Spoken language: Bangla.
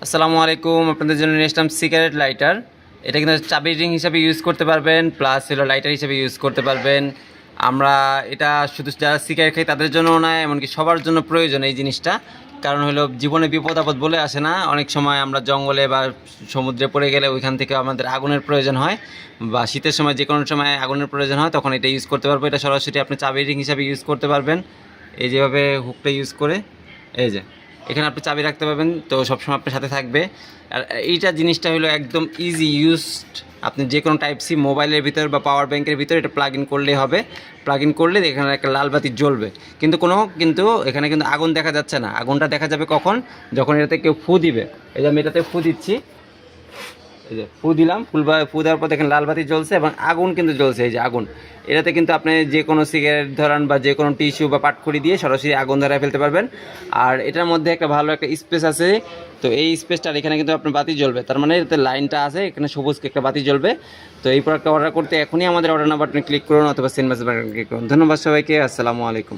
আসসালামু আলাইকুম। আপনাদের জন্য নিয়ে আসলাম সিগারেট লাইটার। এটা কিন্তু চাবি রিং হিসাবে ইউজ করতে পারবেন, প্লাস হলো লাইটার হিসাবে ইউজ করতে পারবেন। আমরা এটা শুধু যারা সিগারেট খাই তাদের জন্য নয়, এমনকি সবার জন্য প্রয়োজন এই জিনিসটা। কারণ হলো জীবনে বিপদ আপদ বলে আসে না, অনেক সময় আমরা জঙ্গলে বা সমুদ্রে পড়ে গেলে ওইখান থেকে আমাদের আগুনের প্রয়োজন হয়, বা শীতের সময় যে কোনো সময় আগুনের প্রয়োজন হয়, তখন এটা ইউজ করতে পারবো। এটা সরাসরি আপনি চাবি রিং হিসাবে ইউজ করতে পারবেন। এই যেভাবে হুকটা ইউজ করে, এই যে এখানে আপনি চাবি রাখতে পারবেন, তো সবসময় আপনার সাথে থাকবে। আর এইটা জিনিসটা হলো একদম ইজি ইউজড। আপনি যে কোনো টাইপ সি মোবাইলের ভিতর বা পাওয়ার ব্যাংকের ভিতর এটা প্লাগ ইন করলেই হবে। প্লাগ ইন করলে এখানে একটা লাল বাতি জ্বলবে, কিন্তু এখানে কিন্তু আগুন দেখা যাচ্ছে না। আগুনটা দেখা যাবে কখন? যখন এটাতে কেউ ফু দিবে। এই যে আমি এটাতে ফু দিচ্ছি, এই যে ফু দিলাম, ফু দেওয়ার পর দেখেন লাল বাতি জ্বলছে এবং আগুন কিন্তু জ্বলছে। এই যে আগুন, এটাতে কিন্তু আপনি যে কোনো সিগারেট ধরান বা যে কোনো টিস্যু বা পাটখড়ি দিয়ে সরাসরি আগুন ধরায় ফেলতে পারবেন। আর এটার মধ্যে একটা ভালো একটা স্পেস আছে, তো এই স্পেসটার এখানে কিন্তু আপনার বাতি জ্বলবে, তার মানে এটাতে লাইনটা আছে, এখানে সবুজ একটা বাতি জ্বলবে। তো এই প্রোডাক্টটা অর্ডার করতে এখনই আমাদের অর্ডার নাও বাটনে ক্লিক করুন অথবা সেন্ড মেসেজ বাটনে ক্লিক করুন। ধন্যবাদ সবাইকে। আসসালামু আলাইকুম।